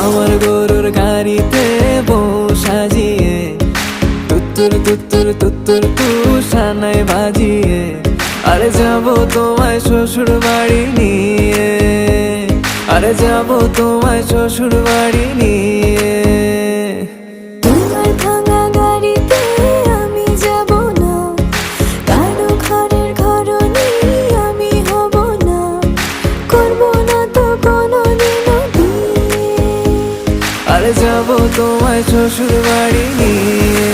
আমার গরুর গাড়িতে বউ সাজিয়ে তুত্তুর তুত্তুর তুত্তুর তুষানায় বাজিয়ে আরে যাবো তোমায় শ্বশুর বাড়ি নিয়ে, আরে যাবো তোমায় শ্বশুর বাড়ি নিয়ে। তোমার ভাঙা গাড়িতে আমি যাব না, কারো ঘরের ঘরনি আমি হব না, করব না তো কোনোদিনও বিয়ে। আরে যাবো তোমায় শ্বশুর বাড়ি নিয়ে।